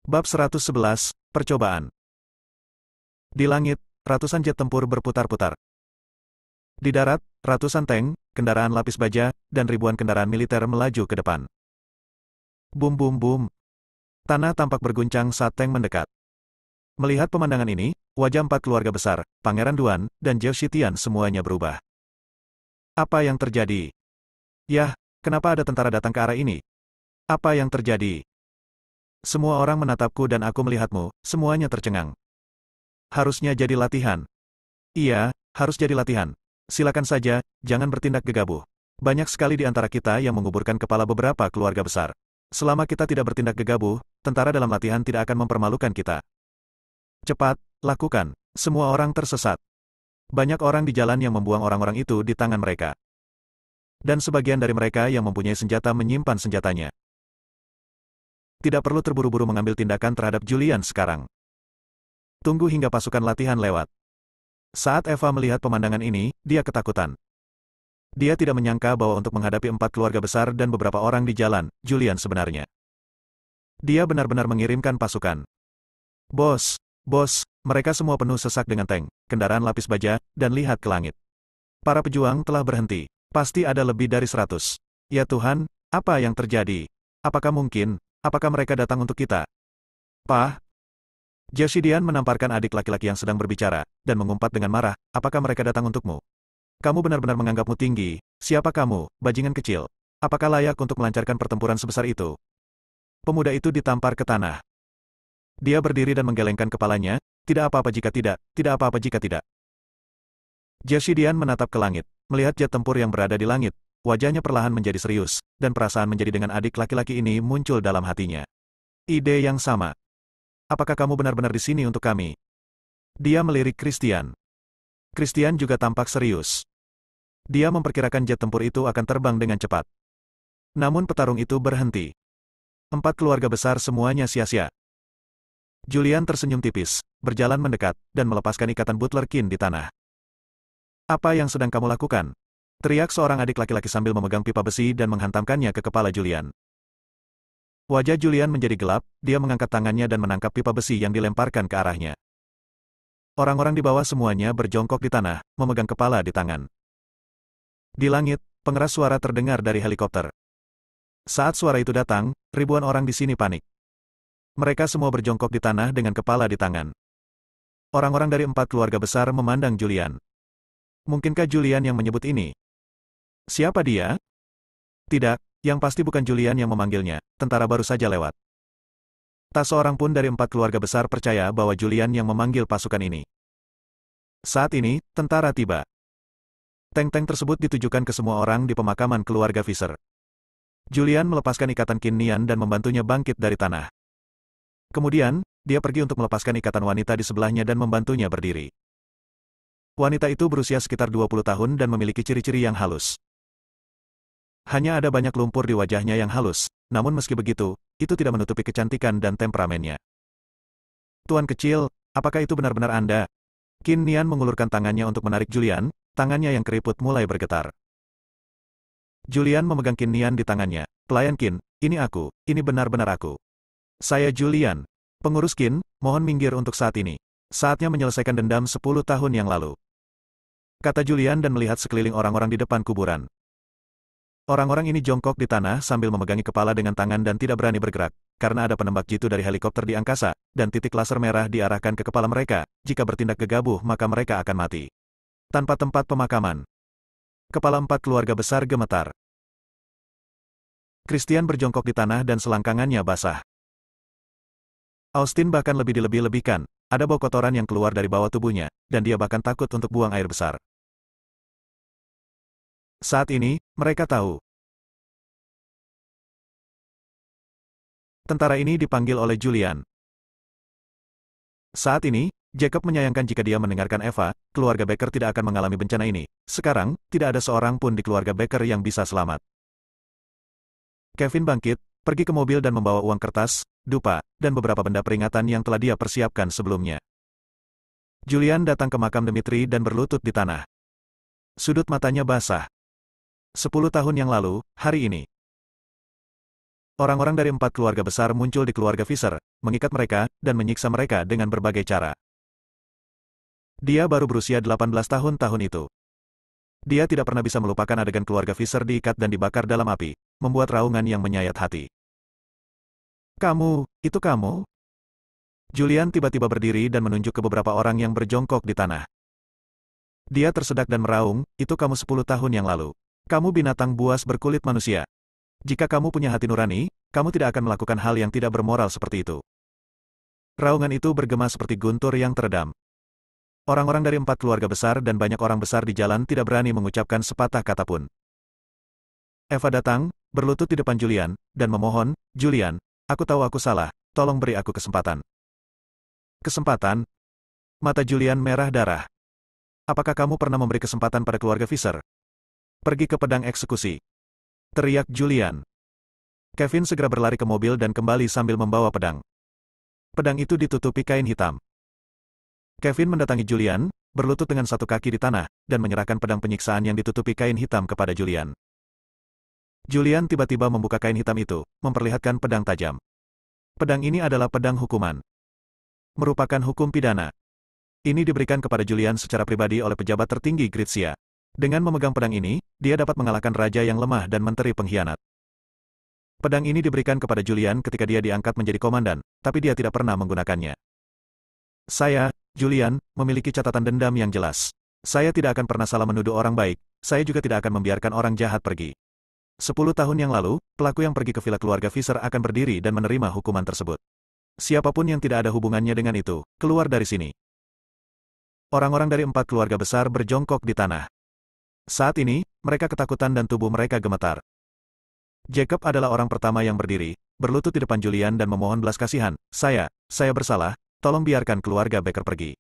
Bab 111, Percobaan. Di langit, ratusan jet tempur berputar-putar. Di darat, ratusan tank, kendaraan lapis baja, dan ribuan kendaraan militer melaju ke depan. Bum bum bum. Tanah tampak berguncang saat tank mendekat. Melihat pemandangan ini, wajah empat keluarga besar, Pangeran Duan, dan Zhao Shitian semuanya berubah. Apa yang terjadi? Yah, kenapa ada tentara datang ke arah ini? Apa yang terjadi? Semua orang menatapku dan aku melihatmu, semuanya tercengang. Harusnya jadi latihan. Iya, harus jadi latihan. Silakan saja, jangan bertindak gegabah. Banyak sekali di antara kita yang menguburkan kepala beberapa keluarga besar. Selama kita tidak bertindak gegabah, tentara dalam latihan tidak akan mempermalukan kita. Cepat, lakukan. Semua orang tersesat. Banyak orang di jalan yang membuang orang-orang itu di tangan mereka. Dan sebagian dari mereka yang mempunyai senjata menyimpan senjatanya. Tidak perlu terburu-buru mengambil tindakan terhadap Julian sekarang. Tunggu hingga pasukan latihan lewat. Saat Eva melihat pemandangan ini, dia ketakutan. Dia tidak menyangka bahwa untuk menghadapi empat keluarga besar dan beberapa orang di jalan, Julian sebenarnya. Dia benar-benar mengirimkan pasukan. Bos, mereka semua penuh sesak dengan tank, kendaraan lapis baja, dan lihat ke langit. Para pejuang telah berhenti. Pasti ada lebih dari 100. Ya Tuhan, apa yang terjadi? Apakah mungkin? Apakah mereka datang untuk kita? Pah? Zhao Shitian menamparkan adik laki-laki yang sedang berbicara, dan mengumpat dengan marah, apakah mereka datang untukmu? Kamu benar-benar menganggapmu tinggi, siapa kamu, bajingan kecil? Apakah layak untuk melancarkan pertempuran sebesar itu? Pemuda itu ditampar ke tanah. Dia berdiri dan menggelengkan kepalanya, tidak apa-apa jika tidak apa-apa jika tidak. Zhao Shitian menatap ke langit, melihat jet tempur yang berada di langit. Wajahnya perlahan menjadi serius, dan perasaan menjadi dengan adik laki-laki ini muncul dalam hatinya. Ide yang sama. Apakah kamu benar-benar di sini untuk kami? Dia melirik Christian. Christian juga tampak serius. Dia memperkirakan jet tempur itu akan terbang dengan cepat. Namun petarung itu berhenti. Empat keluarga besar semuanya sia-sia. Julian tersenyum tipis, berjalan mendekat, dan melepaskan ikatan butler Qin di tanah. Apa yang sedang kamu lakukan? Teriak seorang adik laki-laki sambil memegang pipa besi dan menghantamkannya ke kepala Julian. Wajah Julian menjadi gelap, dia mengangkat tangannya dan menangkap pipa besi yang dilemparkan ke arahnya. Orang-orang di bawah semuanya berjongkok di tanah, memegang kepala di tangan. Di langit, pengeras suara terdengar dari helikopter. Saat suara itu datang, ribuan orang di sini panik. Mereka semua berjongkok di tanah dengan kepala di tangan. Orang-orang dari empat keluarga besar memandang Julian. Mungkinkah Julian yang menyebut ini? Siapa dia? Tidak, yang pasti bukan Julian yang memanggilnya, tentara baru saja lewat. Tak seorang pun dari empat keluarga besar percaya bahwa Julian yang memanggil pasukan ini. Saat ini, tentara tiba. Tank-tank tersebut ditujukan ke semua orang di pemakaman keluarga Fisher. Julian melepaskan ikatan Qin Nian dan membantunya bangkit dari tanah. Kemudian, dia pergi untuk melepaskan ikatan wanita di sebelahnya dan membantunya berdiri. Wanita itu berusia sekitar 20 tahun dan memiliki ciri-ciri yang halus. Hanya ada banyak lumpur di wajahnya yang halus, namun meski begitu, itu tidak menutupi kecantikan dan temperamennya. Tuan kecil, apakah itu benar-benar Anda? Qin Nian mengulurkan tangannya untuk menarik Julian, tangannya yang keriput mulai bergetar. Julian memegang Qin Nian di tangannya. Pelayan Qin, ini aku, ini benar-benar aku. Saya Julian. Pengurus Qin, mohon minggir untuk saat ini. Saatnya menyelesaikan dendam 10 tahun yang lalu. Kata Julian dan melihat sekeliling orang-orang di depan kuburan. Orang-orang ini jongkok di tanah sambil memegangi kepala dengan tangan dan tidak berani bergerak, karena ada penembak jitu dari helikopter di angkasa, dan titik laser merah diarahkan ke kepala mereka. Jika bertindak gegabah maka mereka akan mati. Tanpa tempat pemakaman. Kepala empat keluarga besar gemetar. Christian berjongkok di tanah dan selangkangannya basah. Austin bahkan lebih dilebih-lebihkan, ada bau kotoran yang keluar dari bawah tubuhnya, dan dia bahkan takut untuk buang air besar. Saat ini, mereka tahu. Tentara ini dipanggil oleh Julian. Saat ini, Jacob menyayangkan jika dia mendengarkan Eva, keluarga Baker tidak akan mengalami bencana ini. Sekarang, tidak ada seorang pun di keluarga Baker yang bisa selamat. Kevin bangkit, pergi ke mobil dan membawa uang kertas, dupa, dan beberapa benda peringatan yang telah dia persiapkan sebelumnya. Julian datang ke makam Dmitri dan berlutut di tanah. Sudut matanya basah. 10 tahun yang lalu, hari ini. Orang-orang dari 4 keluarga besar muncul di keluarga Visser, mengikat mereka, dan menyiksa mereka dengan berbagai cara. Dia baru berusia 18 tahun itu. Dia tidak pernah bisa melupakan adegan keluarga Visser diikat dan dibakar dalam api, membuat raungan yang menyayat hati. Kamu, itu kamu? Julian tiba-tiba berdiri dan menunjuk ke beberapa orang yang berjongkok di tanah. Dia tersedak dan meraung, itu kamu 10 tahun yang lalu. Kamu binatang buas berkulit manusia. Jika kamu punya hati nurani, kamu tidak akan melakukan hal yang tidak bermoral seperti itu. Raungan itu bergema seperti guntur yang teredam. Orang-orang dari 4 keluarga besar dan banyak orang besar di jalan tidak berani mengucapkan sepatah kata pun. Eva datang, berlutut di depan Julian, dan memohon, Julian, aku tahu aku salah, tolong beri aku kesempatan. Kesempatan? Mata Julian merah darah. Apakah kamu pernah memberi kesempatan pada keluarga Visser? Pergi ke pedang eksekusi. Teriak Julian. Kevin segera berlari ke mobil dan kembali sambil membawa pedang. Pedang itu ditutupi kain hitam. Kevin mendatangi Julian, berlutut dengan satu kaki di tanah, dan menyerahkan pedang penyiksaan yang ditutupi kain hitam kepada Julian. Julian tiba-tiba membuka kain hitam itu, memperlihatkan pedang tajam. Pedang ini adalah pedang hukuman. Merupakan hukum pidana. Ini diberikan kepada Julian secara pribadi oleh pejabat tertinggi Gritsia. Dengan memegang pedang ini, dia dapat mengalahkan raja yang lemah dan menteri pengkhianat. Pedang ini diberikan kepada Julian ketika dia diangkat menjadi komandan, tapi dia tidak pernah menggunakannya. Saya, Julian, memiliki catatan dendam yang jelas. Saya tidak akan pernah salah menuduh orang baik, saya juga tidak akan membiarkan orang jahat pergi. 10 tahun yang lalu, pelaku yang pergi ke villa keluarga Visser akan berdiri dan menerima hukuman tersebut. Siapapun yang tidak ada hubungannya dengan itu, keluar dari sini. Orang-orang dari 4 keluarga besar berjongkok di tanah. Saat ini, mereka ketakutan dan tubuh mereka gemetar. Jacob adalah orang pertama yang berdiri, berlutut di depan Julian dan memohon belas kasihan. Saya bersalah, tolong biarkan keluarga Becker pergi.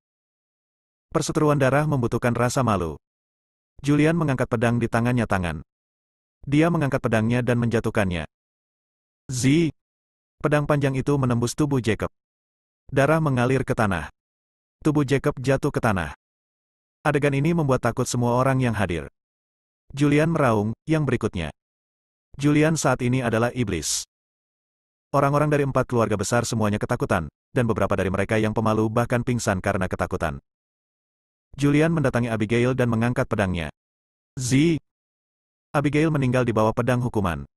Perseteruan darah membutuhkan rasa malu. Julian mengangkat pedang di tangannya. Dia mengangkat pedangnya dan menjatuhkannya. Zi! Pedang panjang itu menembus tubuh Jacob. Darah mengalir ke tanah. Tubuh Jacob jatuh ke tanah. Adegan ini membuat takut semua orang yang hadir. Julian meraung, yang berikutnya. Julian saat ini adalah iblis. Orang-orang dari 4 keluarga besar semuanya ketakutan, dan beberapa dari mereka yang pemalu bahkan pingsan karena ketakutan. Julian mendatangi Abigail dan mengangkat pedangnya. Zi! Abigail meninggal di bawah pedang hukuman.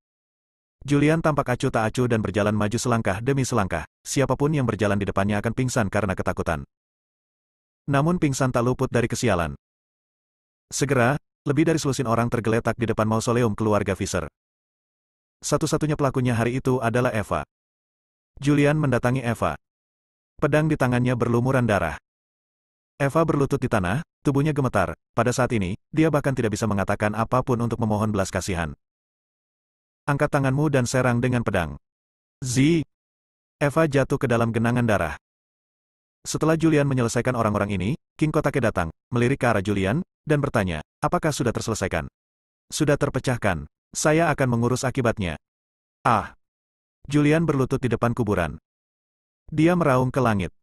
Julian tampak acuh tak acuh dan berjalan maju selangkah demi selangkah, siapapun yang berjalan di depannya akan pingsan karena ketakutan. Namun pingsan tak luput dari kesialan. Segera, lebih dari selusin orang tergeletak di depan mausoleum keluarga Visser. Satu-satunya pelakunya hari itu adalah Eva. Julian mendatangi Eva. Pedang di tangannya berlumuran darah. Eva berlutut di tanah, tubuhnya gemetar. Pada saat ini, dia bahkan tidak bisa mengatakan apapun untuk memohon belas kasihan. Angkat tanganmu dan serang dengan pedang. Zi! Eva jatuh ke dalam genangan darah. Setelah Julian menyelesaikan orang-orang ini, King Kotake datang, melirik ke arah Julian, dan bertanya, apakah sudah terselesaikan? Sudah terpecahkan. Saya akan mengurus akibatnya. Ah! Julian berlutut di depan kuburan. Dia meraung ke langit.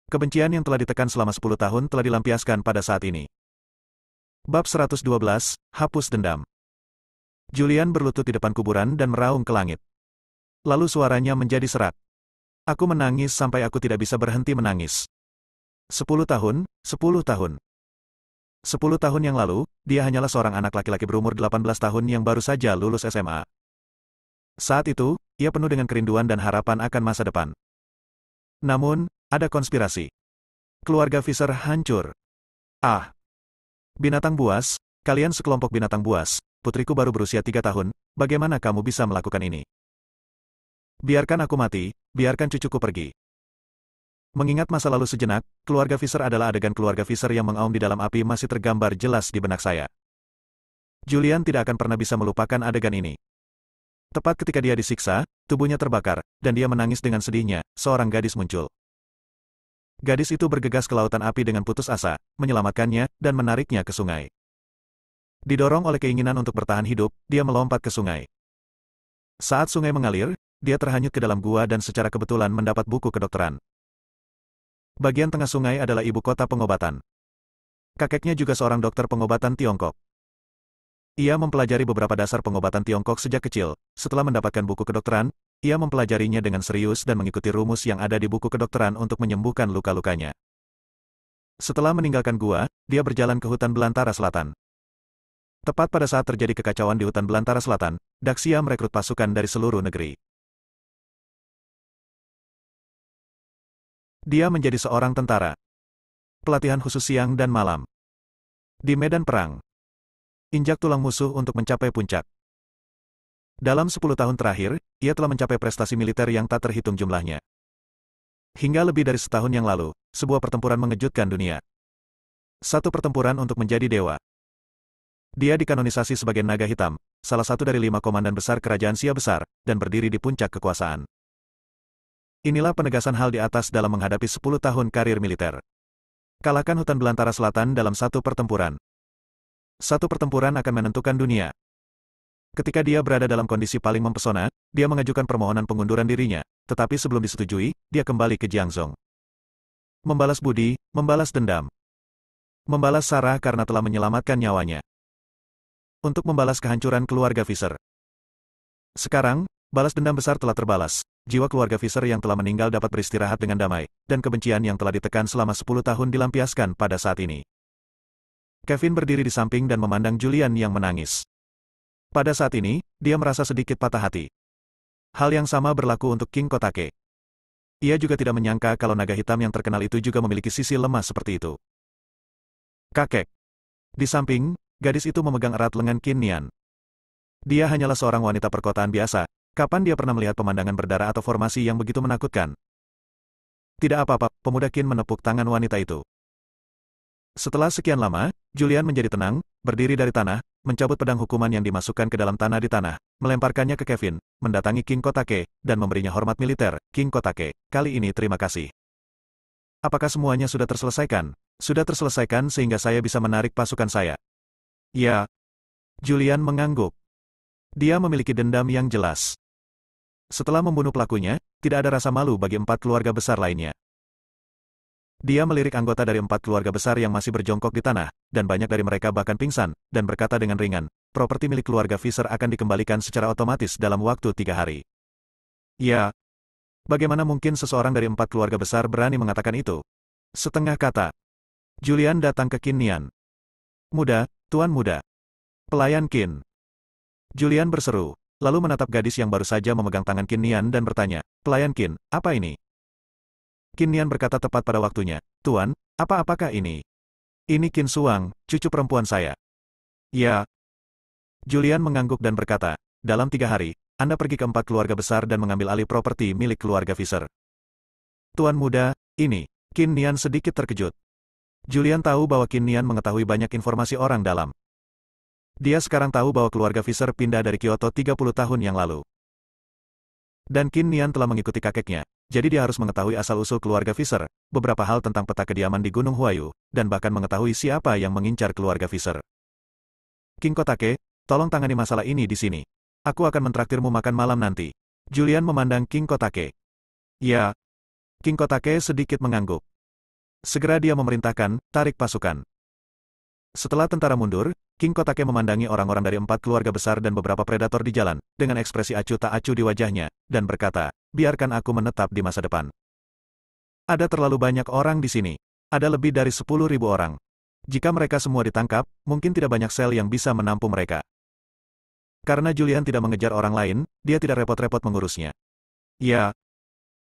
Kebencian yang telah ditekan selama 10 tahun telah dilampiaskan pada saat ini. Bab 112, Hapus Dendam. Julian berlutut di depan kuburan dan meraung ke langit. Lalu suaranya menjadi serak. Aku menangis sampai aku tidak bisa berhenti menangis. 10 tahun, 10 tahun. 10 tahun yang lalu, dia hanyalah seorang anak laki-laki berumur 18 tahun yang baru saja lulus SMA. Saat itu, ia penuh dengan kerinduan dan harapan akan masa depan. Namun, ada konspirasi. Keluarga Visser hancur. Ah! Binatang buas, kalian sekelompok binatang buas, putriku baru berusia 3 tahun, bagaimana kamu bisa melakukan ini? Biarkan aku mati, biarkan cucuku pergi. Mengingat masa lalu sejenak, keluarga Visser adalah adegan keluarga Visser yang mengaum di dalam api masih tergambar jelas di benak saya. Julian tidak akan pernah bisa melupakan adegan ini. Tepat ketika dia disiksa, tubuhnya terbakar, dan dia menangis dengan sedihnya, seorang gadis muncul. Gadis itu bergegas ke lautan api dengan putus asa, menyelamatkannya, dan menariknya ke sungai. Didorong oleh keinginan untuk bertahan hidup, dia melompat ke sungai. Saat sungai mengalir, dia terhanyut ke dalam gua dan secara kebetulan mendapat buku kedokteran. Bagian tengah sungai adalah ibu kota pengobatan. Kakeknya juga seorang dokter pengobatan Tiongkok. Ia mempelajari beberapa dasar pengobatan Tiongkok sejak kecil. Setelah mendapatkan buku kedokteran, ia mempelajarinya dengan serius dan mengikuti rumus yang ada di buku kedokteran untuk menyembuhkan luka-lukanya. Setelah meninggalkan gua, dia berjalan ke hutan belantara selatan. Tepat pada saat terjadi kekacauan di hutan belantara selatan, Daxia merekrut pasukan dari seluruh negeri. Dia menjadi seorang tentara. Pelatihan khusus siang dan malam. Di medan perang. Injak tulang musuh untuk mencapai puncak. Dalam 10 tahun terakhir, ia telah mencapai prestasi militer yang tak terhitung jumlahnya. Hingga lebih dari setahun yang lalu, sebuah pertempuran mengejutkan dunia. Satu pertempuran untuk menjadi dewa. Dia dikanonisasi sebagai naga hitam, salah satu dari 5 komandan besar kerajaan Sia besar, dan berdiri di puncak kekuasaan. Inilah penegasan hal di atas dalam menghadapi 10 tahun karir militer. Kalahkan hutan belantara selatan dalam satu pertempuran. Satu pertempuran akan menentukan dunia. Ketika dia berada dalam kondisi paling mempesona, dia mengajukan permohonan pengunduran dirinya, tetapi sebelum disetujui, dia kembali ke Jiangzhou. Membalas budi, membalas dendam. Membalas Sarah karena telah menyelamatkan nyawanya. Untuk membalas kehancuran keluarga Fisher. Sekarang, balas dendam besar telah terbalas. Jiwa keluarga Fisher yang telah meninggal dapat beristirahat dengan damai, dan kebencian yang telah ditekan selama 10 tahun dilampiaskan pada saat ini. Kevin berdiri di samping dan memandang Julian yang menangis. Pada saat ini, dia merasa sedikit patah hati. Hal yang sama berlaku untuk King Kotake. Ia juga tidak menyangka kalau naga hitam yang terkenal itu juga memiliki sisi lemah seperti itu. Kakek. Di samping, gadis itu memegang erat lengan Qin Nian. Dia hanyalah seorang wanita perkotaan biasa. Kapan dia pernah melihat pemandangan berdarah atau formasi yang begitu menakutkan? Tidak apa-apa, pemuda Qin menepuk tangan wanita itu. Setelah sekian lama, Julian menjadi tenang, berdiri dari tanah, mencabut pedang hukuman yang dimasukkan ke dalam tanah di tanah, melemparkannya ke Kevin, mendatangi King Kotake, dan memberinya hormat militer. King Kotake, kali ini terima kasih. Apakah semuanya sudah terselesaikan? Sudah terselesaikan sehingga saya bisa menarik pasukan saya. Ya. Julian mengangguk. Dia memiliki dendam yang jelas. Setelah membunuh pelakunya, tidak ada rasa malu bagi 4 keluarga besar lainnya. Dia melirik anggota dari 4 keluarga besar yang masih berjongkok di tanah, dan banyak dari mereka bahkan pingsan, dan berkata dengan ringan, properti milik keluarga Fisher akan dikembalikan secara otomatis dalam waktu 3 hari. Ya. Bagaimana mungkin seseorang dari 4 keluarga besar berani mengatakan itu? Setengah kata. Julian datang ke Qin Nian. Muda, tuan muda. Pelayan Qin. Julian berseru, lalu menatap gadis yang baru saja memegang tangan Qin Nian dan bertanya, pelayan Qin, apa ini? Qin Nian berkata tepat pada waktunya, Tuan, apakah ini? Ini Qin Suang, cucu perempuan saya. Ya. Julian mengangguk dan berkata, dalam 3 hari, Anda pergi ke 4 keluarga besar dan mengambil alih properti milik keluarga Fisher. Tuan muda, ini. Qin Nian sedikit terkejut. Julian tahu bahwa Qin Nian mengetahui banyak informasi orang dalam. Dia sekarang tahu bahwa keluarga Fisher pindah dari Kyoto 30 tahun yang lalu. Dan Qin Nian telah mengikuti kakeknya, jadi dia harus mengetahui asal-usul keluarga Fisher, beberapa hal tentang peta kediaman di Gunung Huayu, dan bahkan mengetahui siapa yang mengincar keluarga Fisher. King Kotake, tolong tangani masalah ini di sini. Aku akan mentraktirmu makan malam nanti. Julian memandang King Kotake. Ya. King Kotake sedikit mengangguk. Segera dia memerintahkan, tarik pasukan. Setelah tentara mundur, King Kotake memandangi orang-orang dari 4 keluarga besar dan beberapa predator di jalan, dengan ekspresi acuh tak acuh di wajahnya, dan berkata, biarkan aku menetap di masa depan. Ada terlalu banyak orang di sini. Ada lebih dari 10.000 orang. Jika mereka semua ditangkap, mungkin tidak banyak sel yang bisa menampung mereka. Karena Julian tidak mengejar orang lain, dia tidak repot-repot mengurusnya. Ya.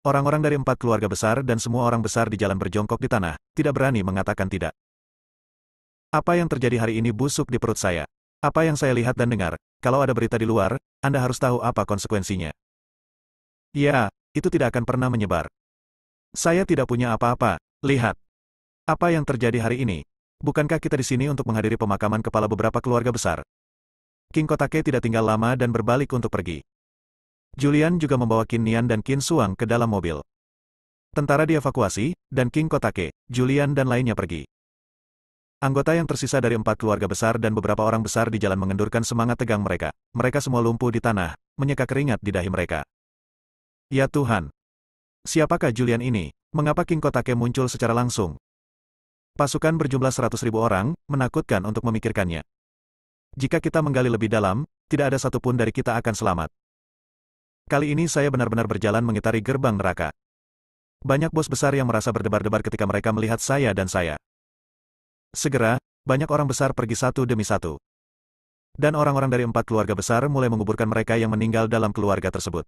Orang-orang dari 4 keluarga besar dan semua orang besar di jalan berjongkok di tanah, tidak berani mengatakan tidak. Apa yang terjadi hari ini busuk di perut saya. Apa yang saya lihat dan dengar, kalau ada berita di luar, Anda harus tahu apa konsekuensinya. Ya, itu tidak akan pernah menyebar. Saya tidak punya apa-apa, lihat. Apa yang terjadi hari ini? Bukankah kita di sini untuk menghadiri pemakaman kepala beberapa keluarga besar? King Kotake tidak tinggal lama dan berbalik untuk pergi. Julian juga membawa Qin Nian dan Qin Suang ke dalam mobil. Tentara dievakuasi, dan King Kotake, Julian dan lainnya pergi. Anggota yang tersisa dari 4 keluarga besar dan beberapa orang besar di jalan mengendurkan semangat tegang mereka. Mereka semua lumpuh di tanah, menyeka keringat di dahi mereka. Ya Tuhan! Siapakah Julian ini? Mengapa King Kotake muncul secara langsung? Pasukan berjumlah 100.000 orang, menakutkan untuk memikirkannya. Jika kita menggali lebih dalam, tidak ada satupun dari kita akan selamat. Kali ini saya benar-benar berjalan mengitari gerbang neraka. Banyak bos besar yang merasa berdebar-debar ketika mereka melihat saya dan saya. Segera, banyak orang besar pergi satu demi satu. Dan orang-orang dari 4 keluarga besar mulai menguburkan mereka yang meninggal dalam keluarga tersebut.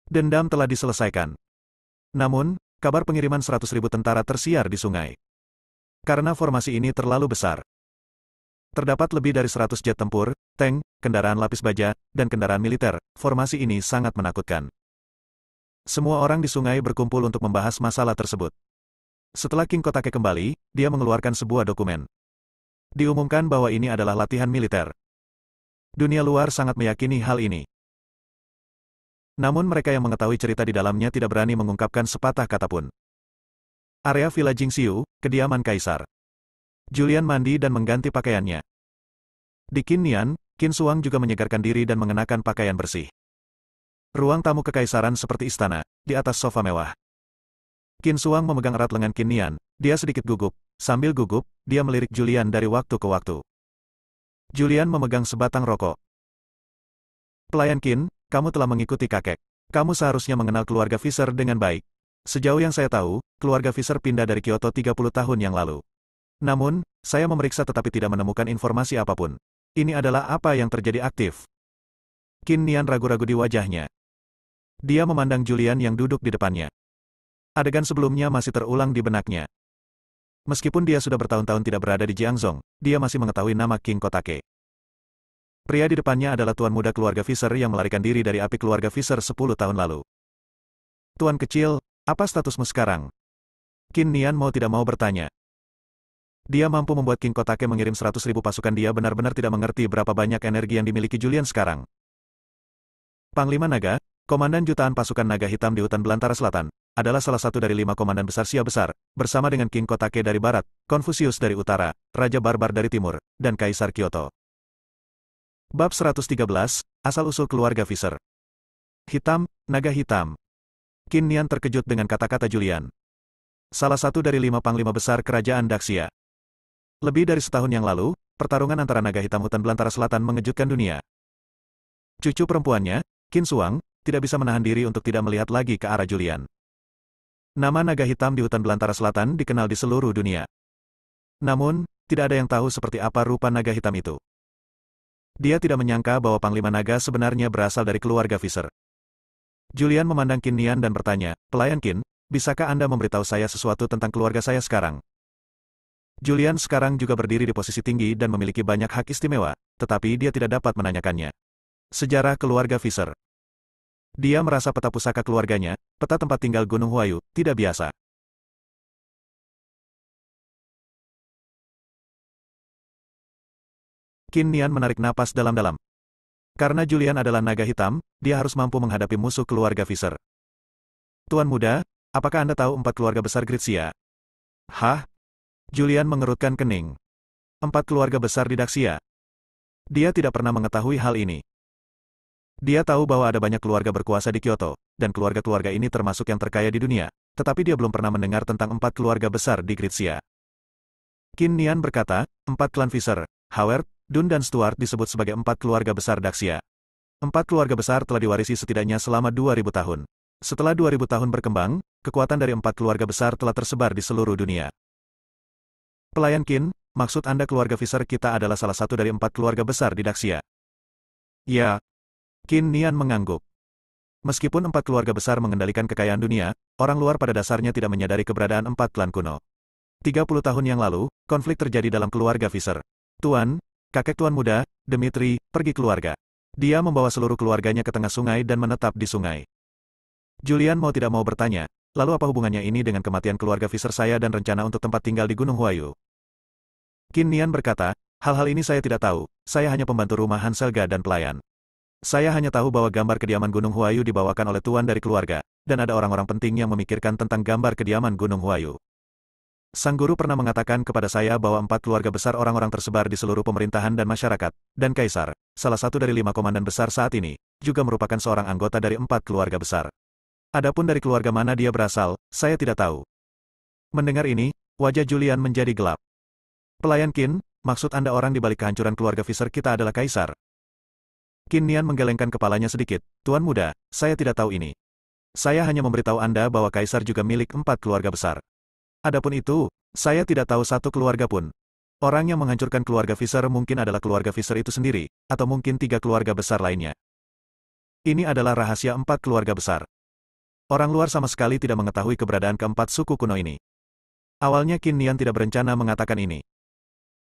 Dendam telah diselesaikan. Namun, kabar pengiriman 100.000 tentara tersiar di sungai. Karena formasi ini terlalu besar. Terdapat lebih dari 100 jet tempur, tank, kendaraan lapis baja, dan kendaraan militer. Formasi ini sangat menakutkan. Semua orang di sungai berkumpul untuk membahas masalah tersebut. Setelah King Kotake kembali, dia mengeluarkan sebuah dokumen. Diumumkan bahwa ini adalah latihan militer. Dunia luar sangat meyakini hal ini. Namun mereka yang mengetahui cerita di dalamnya tidak berani mengungkapkan sepatah kata pun. Area Villa Jingxiu, kediaman kaisar. Julian mandi dan mengganti pakaiannya. Di Qin Nian, Qin Suang juga menyegarkan diri dan mengenakan pakaian bersih. Ruang tamu kekaisaran seperti istana, di atas sofa mewah. Qin Suang memegang erat lengan Qin Nian, dia sedikit gugup. Sambil gugup, dia melirik Julian dari waktu ke waktu. Julian memegang sebatang rokok. Pelayan Qin, kamu telah mengikuti kakek. Kamu seharusnya mengenal keluarga Fisher dengan baik. Sejauh yang saya tahu, keluarga Fisher pindah dari Kyoto 30 tahun yang lalu. Namun, saya memeriksa tetapi tidak menemukan informasi apapun. Ini adalah apa yang terjadi aktif. Qin Nian ragu-ragu di wajahnya. Dia memandang Julian yang duduk di depannya. Adegan sebelumnya masih terulang di benaknya. Meskipun dia sudah bertahun-tahun tidak berada di Jiangzhou, dia masih mengetahui nama King Kotake. Pria di depannya adalah tuan muda keluarga Fisher yang melarikan diri dari api keluarga Fisher 10 tahun lalu. Tuan kecil, apa statusmu sekarang? Qin Nian mau tidak mau bertanya. Dia mampu membuat King Kotake mengirim 100.000 pasukan. Dia benar-benar tidak mengerti berapa banyak energi yang dimiliki Julian sekarang. Panglima Naga, Komandan Jutaan Pasukan Naga Hitam di Hutan Belantara Selatan, adalah salah satu dari 5 komandan besar Xia besar, bersama dengan King Kotake dari barat, Konfusius dari utara, Raja Barbar dari timur, dan Kaisar Kyoto. Bab 113, Asal-usul keluarga Fisher. Hitam, Naga Hitam. Qin Nian terkejut dengan kata-kata Julian. Salah satu dari 5 panglima besar kerajaan Daxia. Lebih dari setahun yang lalu, pertarungan antara Naga Hitam Hutan Belantara Selatan mengejutkan dunia. Cucu perempuannya, Qin Suang, tidak bisa menahan diri untuk tidak melihat lagi ke arah Julian. Nama Naga Hitam di Hutan Belantara Selatan dikenal di seluruh dunia. Namun, tidak ada yang tahu seperti apa rupa naga hitam itu. Dia tidak menyangka bahwa Panglima Naga sebenarnya berasal dari keluarga Fisher. Julian memandang Qin Nian dan bertanya, "Pelayan Qin, bisakah Anda memberitahu saya sesuatu tentang keluarga saya sekarang?" Julian sekarang juga berdiri di posisi tinggi dan memiliki banyak hak istimewa, tetapi dia tidak dapat menanyakannya. Sejarah keluarga Fisher. Dia merasa peta pusaka keluarganya, peta tempat tinggal Gunung Huayu, tidak biasa. Qin Nian menarik napas dalam-dalam. Karena Julian adalah naga hitam, dia harus mampu menghadapi musuh keluarga Fisher. Tuan muda, apakah Anda tahu 4 keluarga besar Gritsia? Hah? Julian mengerutkan kening. 4 keluarga besar di Daxia. Dia tidak pernah mengetahui hal ini. Dia tahu bahwa ada banyak keluarga berkuasa di Kyoto, dan keluarga-keluarga ini termasuk yang terkaya di dunia, tetapi dia belum pernah mendengar tentang 4 keluarga besar di Gritsia. Qin Nian berkata, 4 klan Fisher, Howard, Dun dan Stuart disebut sebagai 4 keluarga besar Daxia. 4 keluarga besar telah diwarisi setidaknya selama 2000 tahun. Setelah 2000 tahun berkembang, kekuatan dari 4 keluarga besar telah tersebar di seluruh dunia. Pelayan Qin, maksud Anda keluarga Fisher kita adalah salah satu dari 4 keluarga besar di Daxia? Ya. Qin Nian mengangguk. Meskipun 4 keluarga besar mengendalikan kekayaan dunia, orang luar pada dasarnya tidak menyadari keberadaan 4 klan kuno. 30 tahun yang lalu, konflik terjadi dalam keluarga Fisher. Tuan, kakek tuan muda, Dmitri, pergi keluarga. Dia membawa seluruh keluarganya ke tengah sungai dan menetap di sungai. Julian mau tidak mau bertanya, lalu apa hubungannya ini dengan kematian keluarga Fisher saya dan rencana untuk tempat tinggal di Gunung Huayu? Qin Nian berkata, hal-hal ini saya tidak tahu, saya hanya pembantu rumah Hanselga dan pelayan. Saya hanya tahu bahwa gambar kediaman Gunung Huayu dibawakan oleh tuan dari keluarga, dan ada orang-orang penting yang memikirkan tentang gambar kediaman Gunung Huayu. Sang guru pernah mengatakan kepada saya bahwa 4 keluarga besar orang-orang tersebar di seluruh pemerintahan dan masyarakat, dan Kaisar, salah satu dari 5 komandan besar saat ini, juga merupakan seorang anggota dari 4 keluarga besar. Adapun dari keluarga mana dia berasal, saya tidak tahu. Mendengar ini, wajah Julian menjadi gelap. Pelayan Qin, maksud Anda orang di balik kehancuran keluarga Fisher kita adalah Kaisar? Qin Nian menggelengkan kepalanya sedikit. Tuan muda, saya tidak tahu ini. Saya hanya memberitahu Anda bahwa Kaisar juga milik 4 keluarga besar. Adapun itu, saya tidak tahu satu keluarga pun. Orang yang menghancurkan keluarga Visser mungkin adalah keluarga Visser itu sendiri, atau mungkin 3 keluarga besar lainnya. Ini adalah rahasia 4 keluarga besar. Orang luar sama sekali tidak mengetahui keberadaan keempat suku kuno ini. Awalnya Qin Nian tidak berencana mengatakan ini.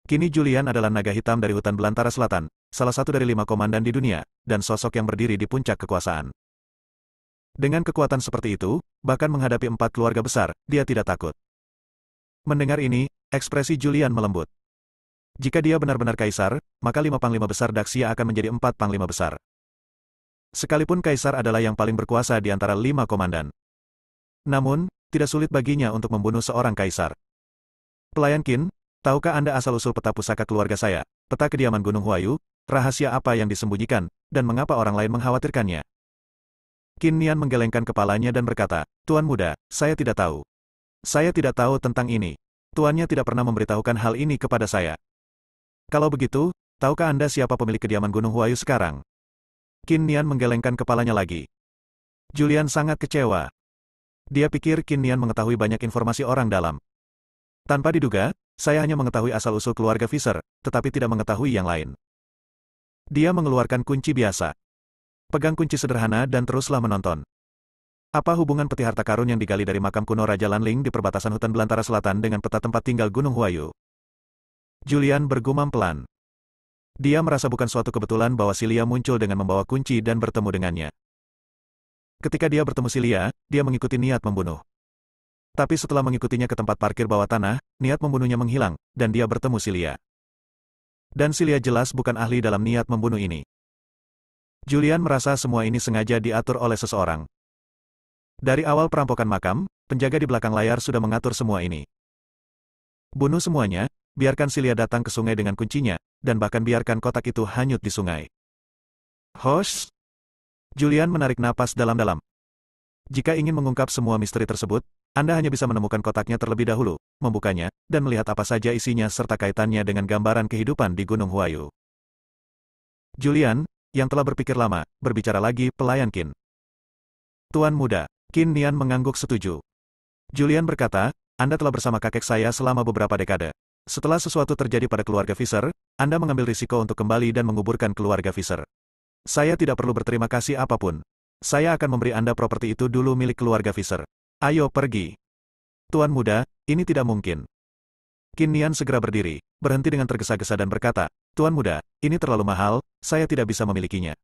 Kini Julian adalah naga hitam dari hutan belantara selatan, salah satu dari 5 komandan di dunia, dan sosok yang berdiri di puncak kekuasaan. Dengan kekuatan seperti itu, bahkan menghadapi 4 keluarga besar, dia tidak takut. Mendengar ini, ekspresi Julian melembut. Jika dia benar-benar kaisar, maka 5 panglima besar Daxia akan menjadi 4 panglima besar. Sekalipun kaisar adalah yang paling berkuasa di antara 5 komandan. Namun, tidak sulit baginya untuk membunuh seorang kaisar. Pelayan Qin, tahukah Anda asal-usul peta pusaka keluarga saya, peta kediaman Gunung Huayu, rahasia apa yang disembunyikan, dan mengapa orang lain mengkhawatirkannya? Qin Nian menggelengkan kepalanya dan berkata, Tuan muda, saya tidak tahu. Saya tidak tahu tentang ini. Tuannya tidak pernah memberitahukan hal ini kepada saya. Kalau begitu, tahukah Anda siapa pemilik kediaman Gunung Huayu sekarang? Qin Nian menggelengkan kepalanya lagi. Julian sangat kecewa. Dia pikir Qin Nian mengetahui banyak informasi orang dalam. Tanpa diduga, saya hanya mengetahui asal-usul keluarga Visser, tetapi tidak mengetahui yang lain. Dia mengeluarkan kunci biasa. Pegang kunci sederhana dan teruslah menonton. Apa hubungan peti harta karun yang digali dari makam kuno Raja Lanling di perbatasan hutan belantara selatan dengan peta tempat tinggal Gunung Huayu? Julian bergumam pelan. Dia merasa bukan suatu kebetulan bahwa Silia muncul dengan membawa kunci dan bertemu dengannya. Ketika dia bertemu Silia, dia mengikuti niat membunuh. Tapi setelah mengikutinya ke tempat parkir bawah tanah, niat membunuhnya menghilang, dan dia bertemu Silia. Dan Silia jelas bukan ahli dalam niat membunuh ini. Julian merasa semua ini sengaja diatur oleh seseorang. Dari awal perampokan makam, penjaga di belakang layar sudah mengatur semua ini. Bunuh semuanya, biarkan Silia datang ke sungai dengan kuncinya, dan bahkan biarkan kotak itu hanyut di sungai. Hosh! Julian menarik napas dalam-dalam. Jika ingin mengungkap semua misteri tersebut, Anda hanya bisa menemukan kotaknya terlebih dahulu, membukanya, dan melihat apa saja isinya serta kaitannya dengan gambaran kehidupan di Gunung Huayu. Julian, yang telah berpikir lama, berbicara lagi pelayan Qin. Tuan muda, Qin Nian mengangguk setuju. Julian berkata, Anda telah bersama kakek saya selama beberapa dekade. Setelah sesuatu terjadi pada keluarga Visser, Anda mengambil risiko untuk kembali dan menguburkan keluarga Visser. Saya tidak perlu berterima kasih apapun. Saya akan memberi Anda properti itu dulu milik keluarga Visser. Ayo pergi. Tuan muda, ini tidak mungkin. Qin Nian segera berdiri, berhenti dengan tergesa-gesa dan berkata, Tuan muda, ini terlalu mahal, saya tidak bisa memilikinya.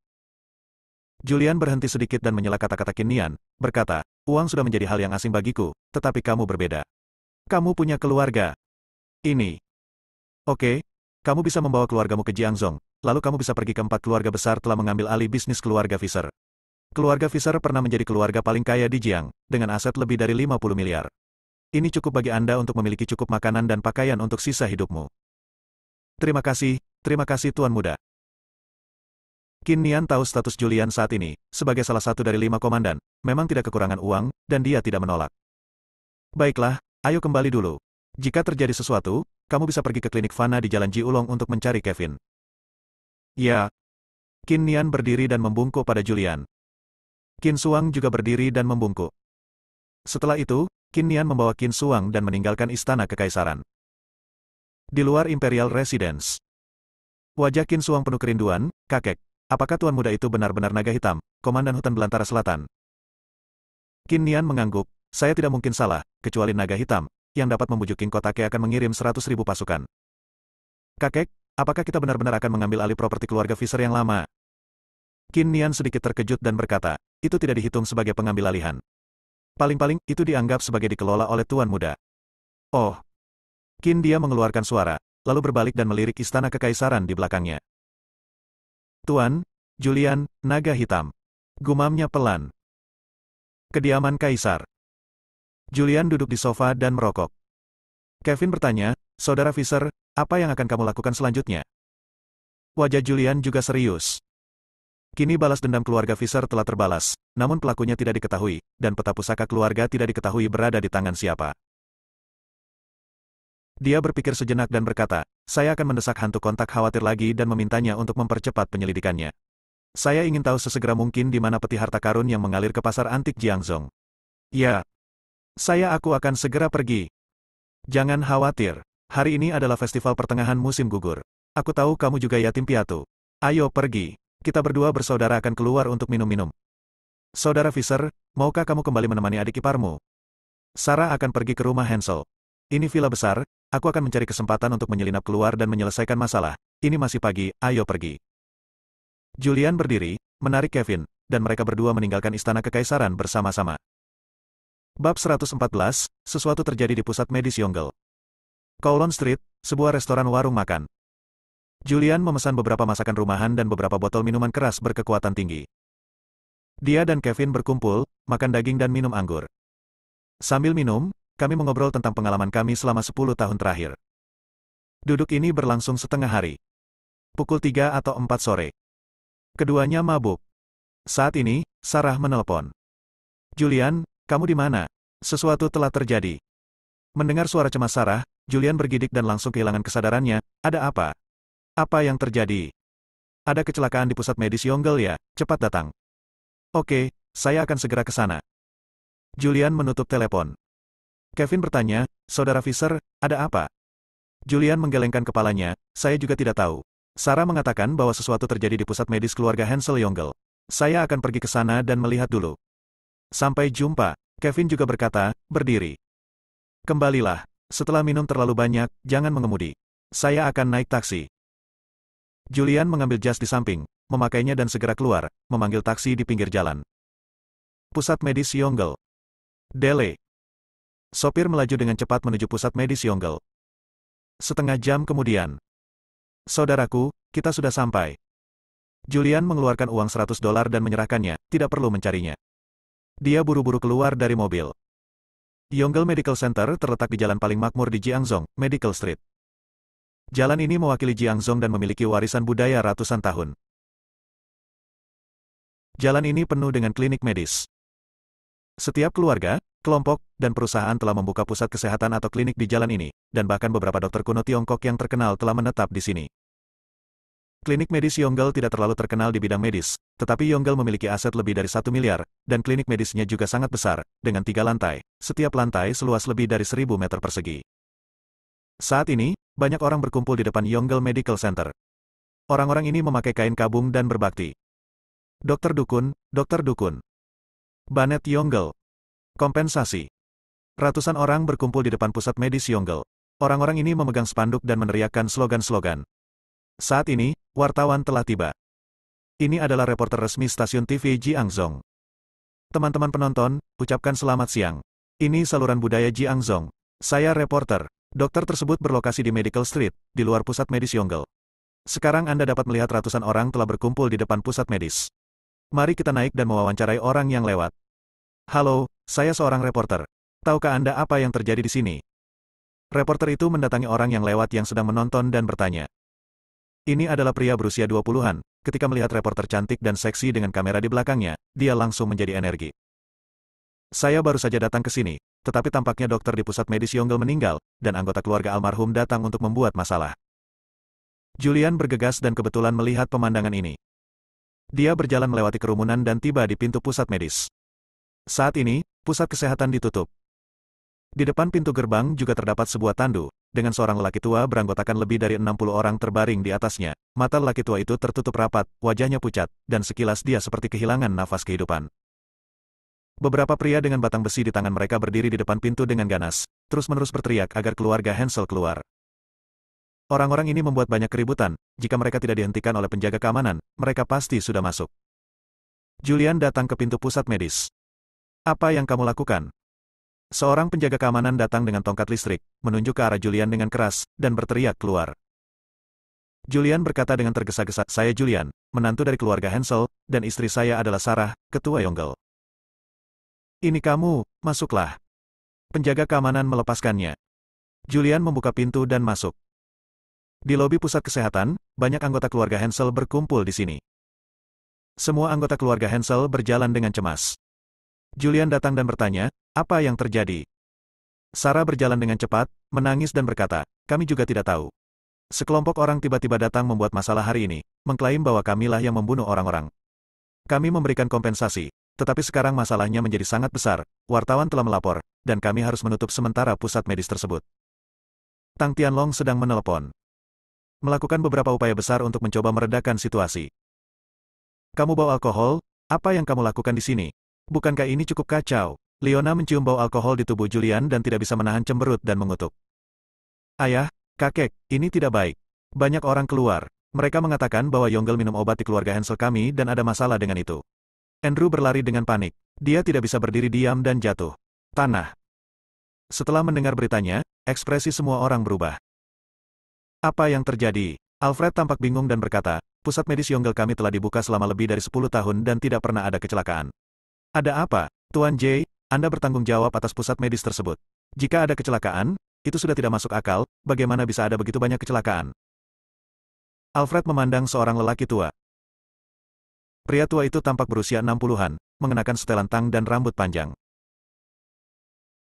Julian berhenti sedikit dan menyela kata-kata Qin Nian, berkata, uang sudah menjadi hal yang asing bagiku, tetapi kamu berbeda. Kamu punya keluarga. Ini. Oke, kamu bisa membawa keluargamu ke Jiangzhong, lalu kamu bisa pergi ke 4 keluarga besar telah mengambil alih bisnis keluarga Visser. Keluarga Visser pernah menjadi keluarga paling kaya di Jiang, dengan aset lebih dari 50 miliar. Ini cukup bagi Anda untuk memiliki cukup makanan dan pakaian untuk sisa hidupmu. Terima kasih Tuan muda. Qin Nian tahu status Julian saat ini, sebagai salah satu dari 5 komandan, memang tidak kekurangan uang, dan dia tidak menolak. Baiklah, ayo kembali dulu. Jika terjadi sesuatu, kamu bisa pergi ke klinik Fana di Jalan Jiulong untuk mencari Kevin. Ya. Qin Nian berdiri dan membungkuk pada Julian. Qin Suang juga berdiri dan membungkuk. Setelah itu, Qin Nian membawa Qin Suang dan meninggalkan istana kekaisaran. Di luar Imperial Residence. Wajah Qin Suang penuh kerinduan, kakek. Apakah Tuan muda itu benar-benar naga hitam, komandan hutan belantara selatan? Qin Nian mengangguk, saya tidak mungkin salah, kecuali naga hitam, yang dapat membujuk King Kotake akan mengirim 100.000 pasukan. Kakek, apakah kita benar-benar akan mengambil alih properti keluarga Visser yang lama? Qin Nian sedikit terkejut dan berkata, itu tidak dihitung sebagai pengambil alihan. Paling-paling, itu dianggap sebagai dikelola oleh Tuan muda. Oh. Qin dia mengeluarkan suara, lalu berbalik dan melirik istana kekaisaran di belakangnya. Tuan, Julian, naga hitam. Gumamnya pelan. Kediaman kaisar. Julian duduk di sofa dan merokok. Kevin bertanya, Saudara Visser, apa yang akan kamu lakukan selanjutnya? Wajah Julian juga serius. Kini balas dendam keluarga Visser telah terbalas, namun pelakunya tidak diketahui, dan peta pusaka keluarga tidak diketahui berada di tangan siapa. Dia berpikir sejenak dan berkata, saya akan mendesak hantu kontak khawatir lagi dan memintanya untuk mempercepat penyelidikannya. Saya ingin tahu sesegera mungkin di mana peti harta karun yang mengalir ke pasar antik Jiangzhong. Ya, aku akan segera pergi. Jangan khawatir. Hari ini adalah festival pertengahan musim gugur. Aku tahu kamu juga yatim piatu. Ayo pergi. Kita berdua bersaudara akan keluar untuk minum-minum. Saudara Fisher, maukah kamu kembali menemani adik iparmu? Sarah akan pergi ke rumah Hansel. Ini villa besar, aku akan mencari kesempatan untuk menyelinap keluar dan menyelesaikan masalah. Ini masih pagi, ayo pergi. Julian berdiri, menarik Kevin, dan mereka berdua meninggalkan istana kekaisaran bersama-sama. Bab 114, sesuatu terjadi di pusat medis Yongle. Kowloon Street, sebuah restoran warung makan. Julian memesan beberapa masakan rumahan dan beberapa botol minuman keras berkekuatan tinggi. Dia dan Kevin berkumpul, makan daging dan minum anggur. Sambil minum, kami mengobrol tentang pengalaman kami selama 10 tahun terakhir. Duduk ini berlangsung setengah hari. Pukul 3 atau 4 sore. Keduanya mabuk. Saat ini, Sarah menelpon. Julian, kamu di mana? Sesuatu telah terjadi. Mendengar suara cemas Sarah, Julian bergidik dan langsung kehilangan kesadarannya. Ada apa? Apa yang terjadi? Ada kecelakaan di pusat medis Yongle ya, cepat datang. Oke, saya akan segera ke sana. Julian menutup telepon. Kevin bertanya, Saudara Fisher, ada apa? Julian menggelengkan kepalanya, saya juga tidak tahu. Sarah mengatakan bahwa sesuatu terjadi di pusat medis keluarga Hansel Yongle. Saya akan pergi ke sana dan melihat dulu. Sampai jumpa, Kevin juga berkata, berdiri. Kembalilah, setelah minum terlalu banyak, jangan mengemudi. Saya akan naik taksi. Julian mengambil jas di samping, memakainya dan segera keluar, memanggil taksi di pinggir jalan. Pusat medis Yongle. Dele. Sopir melaju dengan cepat menuju pusat medis Yongle. Setengah jam kemudian. Saudaraku, kita sudah sampai. Julian mengeluarkan uang $100 dan menyerahkannya, tidak perlu mencarinya. Dia buru-buru keluar dari mobil. Yongle Medical Center terletak di jalan paling makmur di Jiangzhong, Medical Street. Jalan ini mewakili Jiangzhong dan memiliki warisan budaya ratusan tahun. Jalan ini penuh dengan klinik medis. Setiap keluarga, kelompok, dan perusahaan telah membuka pusat kesehatan atau klinik di jalan ini, dan bahkan beberapa dokter kuno Tiongkok yang terkenal telah menetap di sini. Klinik medis Yongle tidak terlalu terkenal di bidang medis, tetapi Yongle memiliki aset lebih dari 1 miliar, dan klinik medisnya juga sangat besar, dengan 3 lantai, setiap lantai seluas lebih dari 1.000 meter persegi. Saat ini, banyak orang berkumpul di depan Yongle Medical Center. Orang-orang ini memakai kain kabung dan berbakti. Dokter Dukun, Dokter Dukun. Banet Yongle. Kompensasi. Ratusan orang berkumpul di depan pusat medis Yongle. Orang-orang ini memegang spanduk dan meneriakkan slogan-slogan. Saat ini, wartawan telah tiba. Ini adalah reporter resmi stasiun TV Jiangzhong. Teman-teman penonton, ucapkan selamat siang. Ini saluran budaya Jiangzhong. Saya reporter. Dokter tersebut berlokasi di Medical Street, di luar pusat medis Yongle. Sekarang Anda dapat melihat ratusan orang telah berkumpul di depan pusat medis. Mari kita naik dan mewawancarai orang yang lewat. Halo, saya seorang reporter. Tahukah Anda apa yang terjadi di sini? Reporter itu mendatangi orang yang lewat yang sedang menonton dan bertanya. Ini adalah pria berusia 20-an, ketika melihat reporter cantik dan seksi dengan kamera di belakangnya, dia langsung menjadi energi. Saya baru saja datang ke sini, tetapi tampaknya dokter di pusat medis Yongle meninggal, dan anggota keluarga almarhum datang untuk membuat masalah. Julian bergegas dan kebetulan melihat pemandangan ini. Dia berjalan melewati kerumunan dan tiba di pintu pusat medis. Saat ini, pusat kesehatan ditutup. Di depan pintu gerbang juga terdapat sebuah tandu, dengan seorang lelaki tua beranggotakan lebih dari 60 orang terbaring di atasnya. Mata lelaki tua itu tertutup rapat, wajahnya pucat, dan sekilas dia seperti kehilangan nafas kehidupan. Beberapa pria dengan batang besi di tangan mereka berdiri di depan pintu dengan ganas, terus-menerus berteriak agar keluarga Hansel keluar. Orang-orang ini membuat banyak keributan, jika mereka tidak dihentikan oleh penjaga keamanan, mereka pasti sudah masuk. Julian datang ke pintu pusat medis. Apa yang kamu lakukan? Seorang penjaga keamanan datang dengan tongkat listrik, menunjuk ke arah Julian dengan keras, dan berteriak keluar. Julian berkata dengan tergesa-gesa, saya Julian, menantu dari keluarga Hansel, dan istri saya adalah Sarah, ketua Yongle. Ini kamu, masuklah. Penjaga keamanan melepaskannya. Julian membuka pintu dan masuk. Di lobi pusat kesehatan, banyak anggota keluarga Hansel berkumpul di sini. Semua anggota keluarga Hansel berjalan dengan cemas. Julian datang dan bertanya, apa yang terjadi? Sarah berjalan dengan cepat, menangis dan berkata, kami juga tidak tahu. Sekelompok orang tiba-tiba datang membuat masalah hari ini, mengklaim bahwa kamilah yang membunuh orang-orang. Kami memberikan kompensasi, tetapi sekarang masalahnya menjadi sangat besar. Wartawan telah melapor, dan kami harus menutup sementara pusat medis tersebut. Tang Tianlong sedang menelepon. Melakukan beberapa upaya besar untuk mencoba meredakan situasi. Kamu bawa alkohol? Apa yang kamu lakukan di sini? Bukankah ini cukup kacau? Leona mencium bau alkohol di tubuh Julian dan tidak bisa menahan cemberut dan mengutuk. Ayah, kakek, ini tidak baik. Banyak orang keluar. Mereka mengatakan bahwa Yongle minum obat di keluarga Hansel kami dan ada masalah dengan itu. Andrew berlari dengan panik. Dia tidak bisa berdiri diam dan jatuh. Tanah. Setelah mendengar beritanya, ekspresi semua orang berubah. Apa yang terjadi? Alfred tampak bingung dan berkata, pusat medis Yongle kami telah dibuka selama lebih dari 10 tahun dan tidak pernah ada kecelakaan. Ada apa, Tuan J? Anda bertanggung jawab atas pusat medis tersebut. Jika ada kecelakaan, itu sudah tidak masuk akal, bagaimana bisa ada begitu banyak kecelakaan? Alfred memandang seorang lelaki tua. Pria tua itu tampak berusia 60-an, mengenakan setelan tang dan rambut panjang.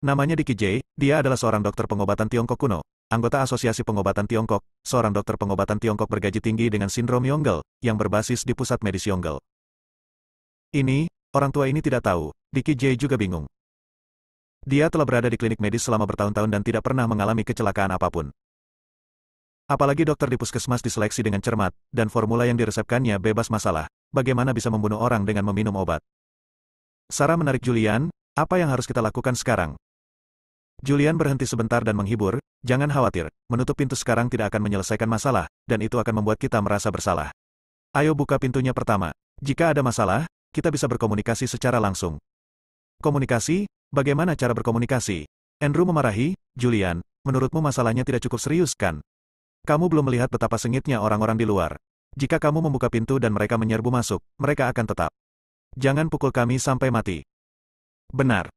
Namanya Dicky J, dia adalah seorang dokter pengobatan Tiongkok kuno, anggota Asosiasi Pengobatan Tiongkok, seorang dokter pengobatan Tiongkok bergaji tinggi dengan sindrom Yongle, yang berbasis di pusat medis Yongle. Ini, orang tua ini tidak tahu, Dicky J juga bingung. Dia telah berada di klinik medis selama bertahun-tahun dan tidak pernah mengalami kecelakaan apapun. Apalagi dokter di puskesmas diseleksi dengan cermat, dan formula yang diresepkannya bebas masalah. Bagaimana bisa membunuh orang dengan meminum obat? Sarah menarik Julian, apa yang harus kita lakukan sekarang? Julian berhenti sebentar dan menghibur, jangan khawatir, menutup pintu sekarang tidak akan menyelesaikan masalah, dan itu akan membuat kita merasa bersalah. Ayo buka pintunya pertama. Jika ada masalah, kita bisa berkomunikasi secara langsung. Komunikasi? Bagaimana cara berkomunikasi? Andrew memarahi, Julian, menurutmu masalahnya tidak cukup serius kan? Kamu belum melihat betapa sengitnya orang-orang di luar. Jika kamu membuka pintu dan mereka menyerbu masuk, mereka akan tetap. Jangan pukul kami sampai mati. Benar.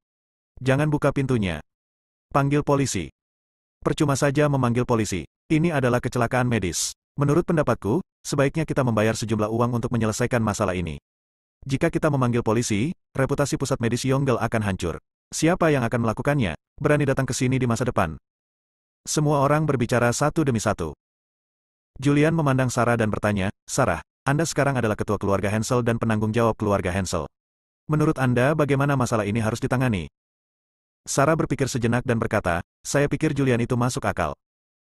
Jangan buka pintunya. Panggil polisi. Percuma saja memanggil polisi. Ini adalah kecelakaan medis. Menurut pendapatku, sebaiknya kita membayar sejumlah uang untuk menyelesaikan masalah ini. Jika kita memanggil polisi, reputasi pusat medis Yongle akan hancur. Siapa yang akan melakukannya? Berani datang ke sini di masa depan. Semua orang berbicara satu demi satu. Julian memandang Sarah dan bertanya, Sarah, Anda sekarang adalah ketua keluarga Hansel dan penanggung jawab keluarga Hansel. Menurut Anda bagaimana masalah ini harus ditangani? Sarah berpikir sejenak dan berkata, saya pikir Julian itu masuk akal.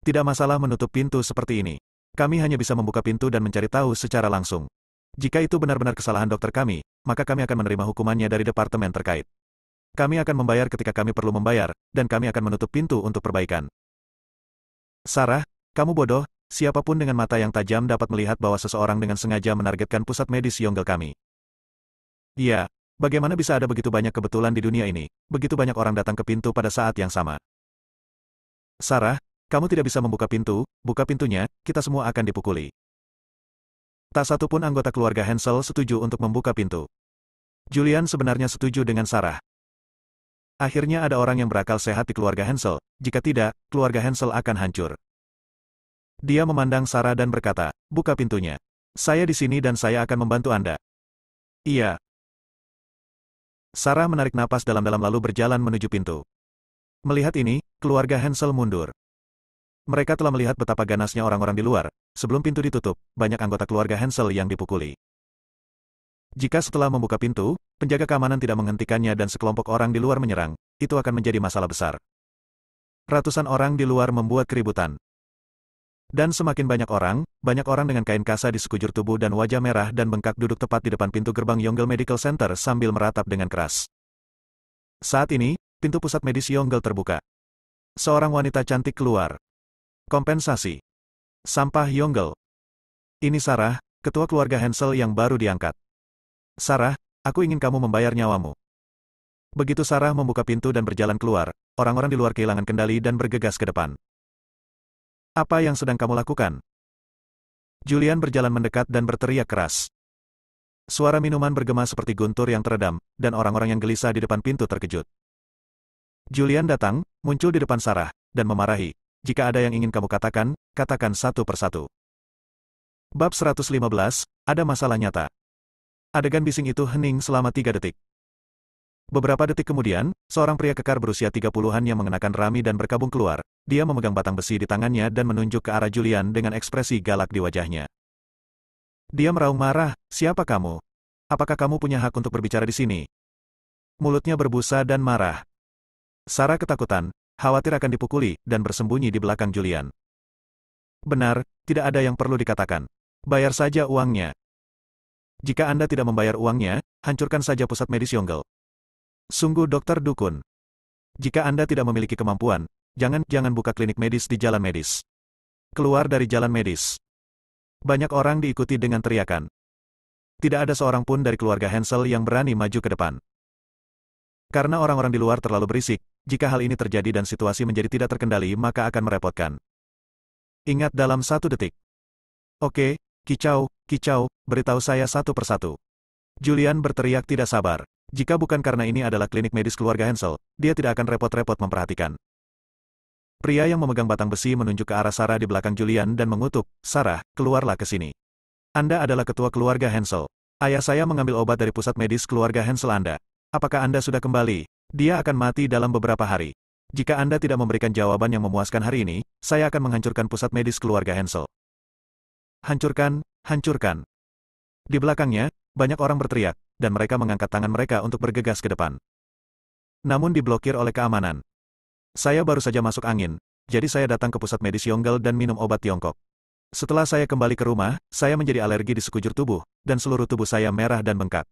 Tidak masalah menutup pintu seperti ini. Kami hanya bisa membuka pintu dan mencari tahu secara langsung. Jika itu benar-benar kesalahan dokter kami, maka kami akan menerima hukumannya dari departemen terkait. Kami akan membayar ketika kami perlu membayar, dan kami akan menutup pintu untuk perbaikan. Sarah, kamu bodoh, siapapun dengan mata yang tajam dapat melihat bahwa seseorang dengan sengaja menargetkan pusat medis Yongle kami. Iya, bagaimana bisa ada begitu banyak kebetulan di dunia ini, begitu banyak orang datang ke pintu pada saat yang sama. Sarah, kamu tidak bisa membuka pintu, buka pintunya, kita semua akan dipukuli. Tak satu pun anggota keluarga Hansel setuju untuk membuka pintu. Julian sebenarnya setuju dengan Sarah. Akhirnya ada orang yang berakal sehat di keluarga Hansel, jika tidak, keluarga Hansel akan hancur. Dia memandang Sarah dan berkata, buka pintunya. Saya di sini dan saya akan membantu Anda. Iya. Sarah menarik napas dalam-dalam lalu berjalan menuju pintu. Melihat ini, keluarga Hansel mundur. Mereka telah melihat betapa ganasnya orang-orang di luar. Sebelum pintu ditutup, banyak anggota keluarga Hansel yang dipukuli. Jika setelah membuka pintu, penjaga keamanan tidak menghentikannya dan sekelompok orang di luar menyerang, itu akan menjadi masalah besar. Ratusan orang di luar membuat keributan. Dan semakin banyak orang dengan kain kasa di sekujur tubuh dan wajah merah dan bengkak duduk tepat di depan pintu gerbang Yongle Medical Center sambil meratap dengan keras. Saat ini, pintu pusat medis Yongle terbuka. Seorang wanita cantik keluar. Kompensasi. Sampah Yongle. Ini Sarah, ketua keluarga Hansel yang baru diangkat. Sarah, aku ingin kamu membayar nyawamu. Begitu Sarah membuka pintu dan berjalan keluar, orang-orang di luar kehilangan kendali dan bergegas ke depan. Apa yang sedang kamu lakukan? Julian berjalan mendekat dan berteriak keras. Suara minuman bergema seperti guntur yang teredam, dan orang-orang yang gelisah di depan pintu terkejut. Julian datang, muncul di depan Sarah, dan memarahi. Jika ada yang ingin kamu katakan, katakan satu persatu. Bab 115, ada masalah nyata. Adegan bising itu hening selama 3 detik. Beberapa detik kemudian, seorang pria kekar berusia 30-an yang mengenakan rami dan berkabung keluar. Dia memegang batang besi di tangannya dan menunjuk ke arah Julian dengan ekspresi galak di wajahnya. Dia meraung marah, siapa kamu? Apakah kamu punya hak untuk berbicara di sini? Mulutnya berbusa dan marah. Sarah ketakutan, khawatir akan dipukuli, dan bersembunyi di belakang Julian. Benar, tidak ada yang perlu dikatakan. Bayar saja uangnya. Jika Anda tidak membayar uangnya, hancurkan saja pusat medis Yongle. Sungguh dokter dukun. Jika Anda tidak memiliki kemampuan, jangan buka klinik medis di jalan medis. Keluar dari jalan medis. Banyak orang diikuti dengan teriakan. Tidak ada seorang pun dari keluarga Hansel yang berani maju ke depan. Karena orang-orang di luar terlalu berisik, jika hal ini terjadi dan situasi menjadi tidak terkendali maka akan merepotkan. Ingat dalam 1 detik. Oke, kicau, beritahu saya satu persatu. Julian berteriak tidak sabar. Jika bukan karena ini adalah klinik medis keluarga Hansel, dia tidak akan repot-repot memperhatikan. Pria yang memegang batang besi menunjuk ke arah Sarah di belakang Julian dan mengutuk, "Sarah, keluarlah ke sini. Anda adalah ketua keluarga Hansel. Ayah saya mengambil obat dari pusat medis keluarga Hansel Anda. Apakah Anda sudah kembali? Dia akan mati dalam beberapa hari. Jika Anda tidak memberikan jawaban yang memuaskan hari ini, saya akan menghancurkan pusat medis keluarga Hansel." Hancurkan, hancurkan. Di belakangnya, banyak orang berteriak, dan mereka mengangkat tangan mereka untuk bergegas ke depan. Namun diblokir oleh keamanan. Saya baru saja masuk angin, jadi saya datang ke pusat medis Yongle dan minum obat Tiongkok. Setelah saya kembali ke rumah, saya menjadi alergi di sekujur tubuh, dan seluruh tubuh saya merah dan bengkak.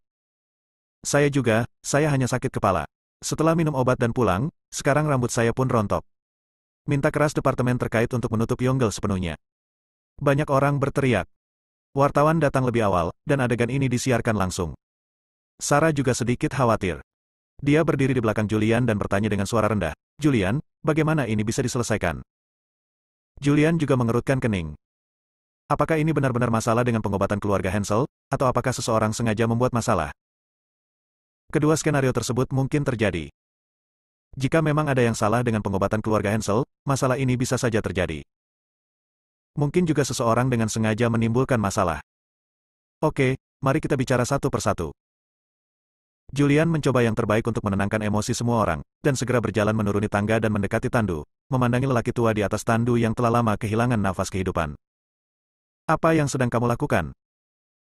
Saya hanya sakit kepala. Setelah minum obat dan pulang, sekarang rambut saya pun rontok. Minta keras departemen terkait untuk menutup Yongle sepenuhnya. Banyak orang berteriak. Wartawan datang lebih awal, dan adegan ini disiarkan langsung. Sarah juga sedikit khawatir. Dia berdiri di belakang Julian dan bertanya dengan suara rendah, "Julian, bagaimana ini bisa diselesaikan?" Julian juga mengerutkan kening. Apakah ini benar-benar masalah dengan pengobatan keluarga Hansel, atau apakah seseorang sengaja membuat masalah? Kedua skenario tersebut mungkin terjadi. Jika memang ada yang salah dengan pengobatan keluarga Hansel, masalah ini bisa saja terjadi. Mungkin juga seseorang dengan sengaja menimbulkan masalah. Oke, mari kita bicara satu persatu. Julian mencoba yang terbaik untuk menenangkan emosi semua orang, dan segera berjalan menuruni tangga dan mendekati tandu, memandangi lelaki tua di atas tandu yang telah lama kehilangan nafas kehidupan. "Apa yang sedang kamu lakukan?"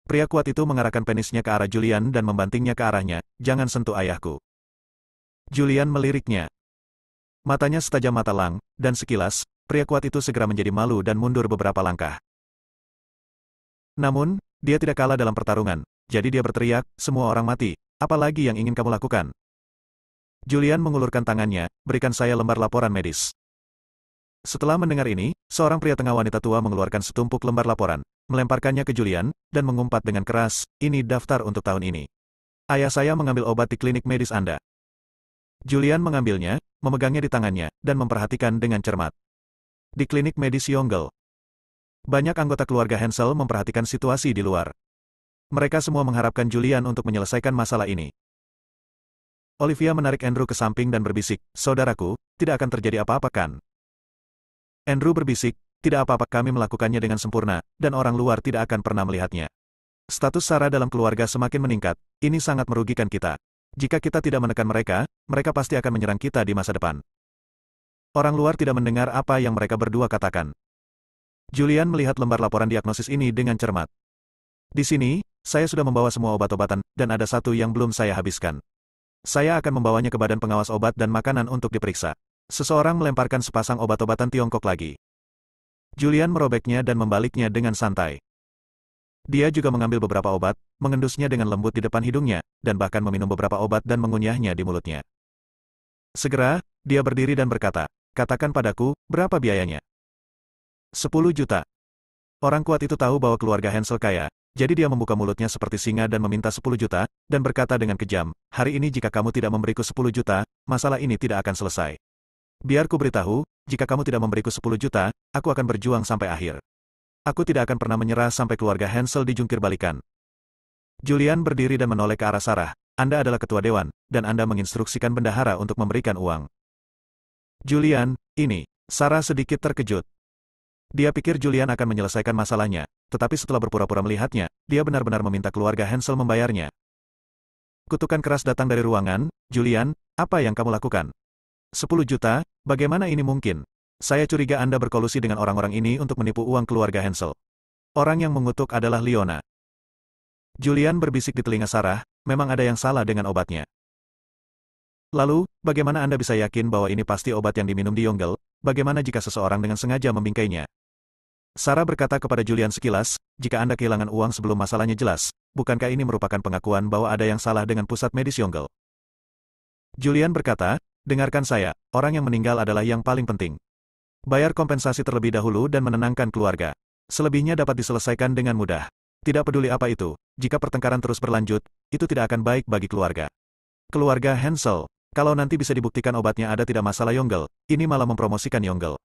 Pria kuat itu mengarahkan penisnya ke arah Julian dan membantingnya ke arahnya, "Jangan sentuh ayahku." Julian meliriknya. Matanya setajam mata Lang, dan sekilas, pria kuat itu segera menjadi malu dan mundur beberapa langkah. Namun, dia tidak kalah dalam pertarungan, jadi dia berteriak, "Semua orang mati, apa lagi yang ingin kamu lakukan?" Julian mengulurkan tangannya, "Berikan saya lembar laporan medis." Setelah mendengar ini, seorang pria tengah wanita tua mengeluarkan setumpuk lembar laporan, melemparkannya ke Julian, dan mengumpat dengan keras, "Ini daftar untuk tahun ini. Ayah saya mengambil obat di klinik medis Anda." Julian mengambilnya, memegangnya di tangannya, dan memperhatikan dengan cermat. Di klinik medis Yongle. Banyak anggota keluarga Hansel memperhatikan situasi di luar. Mereka semua mengharapkan Julian untuk menyelesaikan masalah ini. Olivia menarik Andrew ke samping dan berbisik, "Saudaraku, tidak akan terjadi apa-apa kan?" Andrew berbisik, "Tidak apa-apa, kami melakukannya dengan sempurna, dan orang luar tidak akan pernah melihatnya. Status Sarah dalam keluarga semakin meningkat, ini sangat merugikan kita. Jika kita tidak menekan mereka, mereka pasti akan menyerang kita di masa depan." Orang luar tidak mendengar apa yang mereka berdua katakan. Julian melihat lembar laporan diagnosis ini dengan cermat. "Di sini, saya sudah membawa semua obat-obatan, dan ada satu yang belum saya habiskan. Saya akan membawanya ke Badan Pengawas Obat dan Makanan untuk diperiksa." Seseorang melemparkan sepasang obat-obatan Tiongkok lagi. Julian merobeknya dan membaliknya dengan santai. Dia juga mengambil beberapa obat, mengendusnya dengan lembut di depan hidungnya, dan bahkan meminum beberapa obat dan mengunyahnya di mulutnya. Segera, dia berdiri dan berkata, "Katakan padaku, berapa biayanya?" 10 juta. Orang kuat itu tahu bahwa keluarga Hansel kaya, jadi dia membuka mulutnya seperti singa dan meminta 10 juta, dan berkata dengan kejam, "Hari ini jika kamu tidak memberiku 10 juta, masalah ini tidak akan selesai. Biar ku beritahu, jika kamu tidak memberiku 10 juta, aku akan berjuang sampai akhir. Aku tidak akan pernah menyerah sampai keluarga Hansel dijungkir balikan." Julian berdiri dan menoleh ke arah Sarah, "Anda adalah ketua dewan, dan Anda menginstruksikan bendahara untuk memberikan uang." "Julian, ini." Sarah sedikit terkejut. Dia pikir Julian akan menyelesaikan masalahnya, tetapi setelah berpura-pura melihatnya, dia benar-benar meminta keluarga Hansel membayarnya. Kutukan keras datang dari ruangan, "Julian, apa yang kamu lakukan? 10 juta, bagaimana ini mungkin? Saya curiga Anda berkolusi dengan orang-orang ini untuk menipu uang keluarga Hansel." Orang yang mengutuk adalah Leona. Julian berbisik di telinga Sarah, memang ada yang salah dengan obatnya. Lalu, bagaimana Anda bisa yakin bahwa ini pasti obat yang diminum di Yongle? Bagaimana jika seseorang dengan sengaja membingkainya? Sarah berkata kepada Julian sekilas, jika Anda kehilangan uang sebelum masalahnya jelas, bukankah ini merupakan pengakuan bahwa ada yang salah dengan pusat medis Yongle? Julian berkata, dengarkan saya, orang yang meninggal adalah yang paling penting. Bayar kompensasi terlebih dahulu dan menenangkan keluarga. Selebihnya dapat diselesaikan dengan mudah. Tidak peduli apa itu, jika pertengkaran terus berlanjut, itu tidak akan baik bagi keluarga. Keluarga Hansel. Kalau nanti bisa dibuktikan obatnya ada tidak masalah Yongle, ini malah mempromosikan Yongle.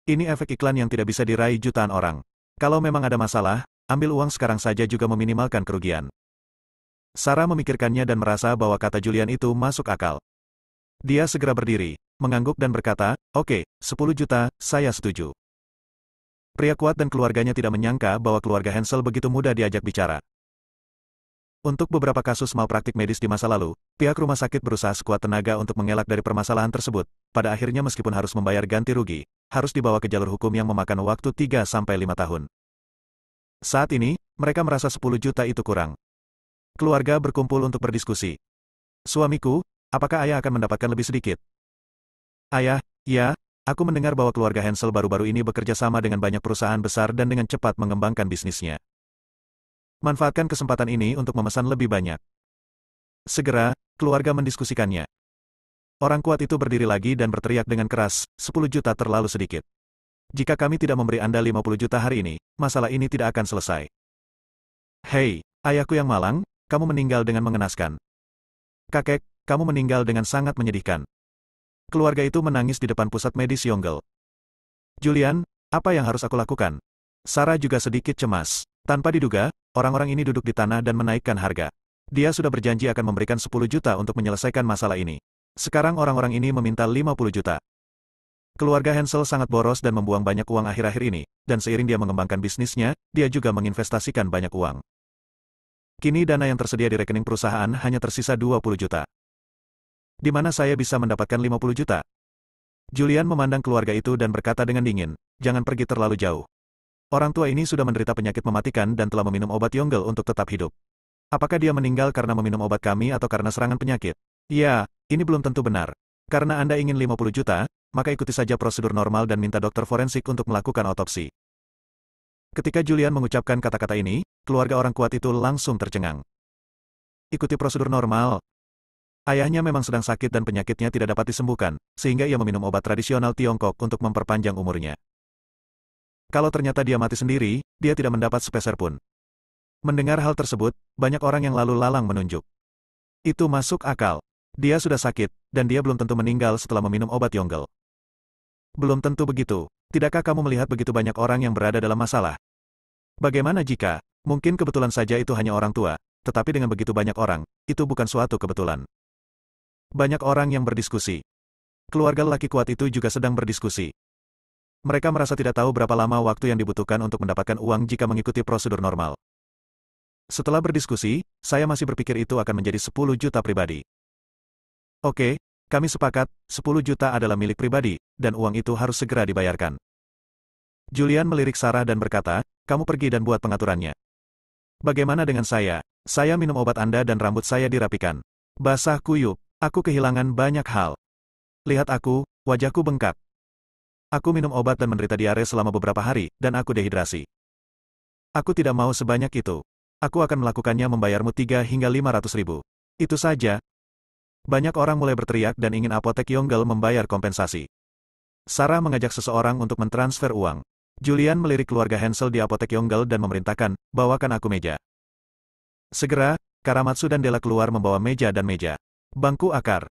Ini efek iklan yang tidak bisa diraih jutaan orang. Kalau memang ada masalah, ambil uang sekarang saja juga meminimalkan kerugian. Sarah memikirkannya dan merasa bahwa kata Julian itu masuk akal. Dia segera berdiri, mengangguk dan berkata, oke, 10 juta, saya setuju. Pria kuat dan keluarganya tidak menyangka bahwa keluarga Hansel begitu mudah diajak bicara. Untuk beberapa kasus malpraktik medis di masa lalu, pihak rumah sakit berusaha sekuat tenaga untuk mengelak dari permasalahan tersebut. Pada akhirnya meskipun harus membayar ganti rugi, harus dibawa ke jalur hukum yang memakan waktu 3-5 tahun. Saat ini, mereka merasa 10 juta itu kurang. Keluarga berkumpul untuk berdiskusi. Suamiku, apakah ayah akan mendapatkan lebih sedikit? Ayah, ya, aku mendengar bahwa keluarga Hansel baru-baru ini bekerja sama dengan banyak perusahaan besar dan dengan cepat mengembangkan bisnisnya. Manfaatkan kesempatan ini untuk memesan lebih banyak. Segera, keluarga mendiskusikannya. Orang kuat itu berdiri lagi dan berteriak dengan keras, 10 juta terlalu sedikit. Jika kami tidak memberi Anda 50 juta hari ini, masalah ini tidak akan selesai. Hei, ayahku yang malang, kamu meninggal dengan mengenaskan. Kakek, kamu meninggal dengan sangat menyedihkan. Keluarga itu menangis di depan pusat medis Yongle. Julian, apa yang harus aku lakukan? Sarah juga sedikit cemas. Tanpa diduga, orang-orang ini duduk di tanah dan menaikkan harga. Dia sudah berjanji akan memberikan 10 juta untuk menyelesaikan masalah ini. Sekarang orang-orang ini meminta 50 juta. Keluarga Hansel sangat boros dan membuang banyak uang akhir-akhir ini, dan seiring dia mengembangkan bisnisnya, dia juga menginvestasikan banyak uang. Kini dana yang tersedia di rekening perusahaan hanya tersisa 20 juta. Di mana saya bisa mendapatkan 50 juta? Julian memandang keluarga itu dan berkata dengan dingin, jangan pergi terlalu jauh. Orang tua ini sudah menderita penyakit mematikan dan telah meminum obat Yongle untuk tetap hidup. Apakah dia meninggal karena meminum obat kami atau karena serangan penyakit? Ya, ini belum tentu benar. Karena Anda ingin 50 juta, maka ikuti saja prosedur normal dan minta dokter forensik untuk melakukan otopsi. Ketika Julian mengucapkan kata-kata ini, keluarga orang kuat itu langsung tercengang. Ikuti prosedur normal. Ayahnya memang sedang sakit dan penyakitnya tidak dapat disembuhkan, sehingga ia meminum obat tradisional Tiongkok untuk memperpanjang umurnya. Kalau ternyata dia mati sendiri, dia tidak mendapat sepeser pun. Mendengar hal tersebut, banyak orang yang lalu lalang menunjuk. Itu masuk akal. Dia sudah sakit, dan dia belum tentu meninggal setelah meminum obat Yongle. Belum tentu begitu. Tidakkah kamu melihat begitu banyak orang yang berada dalam masalah? Bagaimana jika, mungkin kebetulan saja itu hanya orang tua, tetapi dengan begitu banyak orang, itu bukan suatu kebetulan. Banyak orang yang berdiskusi. Keluarga lelaki kuat itu juga sedang berdiskusi. Mereka merasa tidak tahu berapa lama waktu yang dibutuhkan untuk mendapatkan uang jika mengikuti prosedur normal. Setelah berdiskusi, saya masih berpikir itu akan menjadi 10 juta pribadi. Oke, kami sepakat, 10 juta adalah milik pribadi, dan uang itu harus segera dibayarkan. Julian melirik Sarah dan berkata, kamu pergi dan buat pengaturannya. Bagaimana dengan saya? Saya minum obat Anda dan rambut saya dirapikan. Basah kuyup, aku kehilangan banyak hal. Lihat aku, wajahku bengkak. Aku minum obat dan menderita diare selama beberapa hari, dan aku dehidrasi. Aku tidak mau sebanyak itu. Aku akan melakukannya membayarmu 3 hingga 500 ribu. Itu saja. Banyak orang mulai berteriak dan ingin apotek Yongle membayar kompensasi. Sarah mengajak seseorang untuk mentransfer uang. Julian melirik keluarga Hansel di apotek Yongle dan memerintahkan, bawakan aku meja. Segera, Karamatsu dan Della keluar membawa meja dan meja. Bangku akar.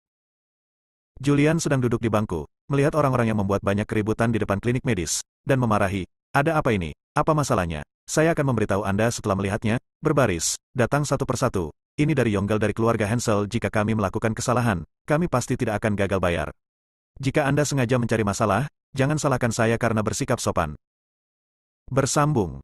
Julian sedang duduk di bangku, melihat orang-orang yang membuat banyak keributan di depan klinik medis, dan memarahi. Ada apa ini? Apa masalahnya? Saya akan memberitahu Anda setelah melihatnya. Berbaris, datang satu persatu. Ini dari Yongle dari keluarga Hansel. Jika kami melakukan kesalahan, kami pasti tidak akan gagal bayar. Jika Anda sengaja mencari masalah, jangan salahkan saya karena bersikap sopan. Bersambung.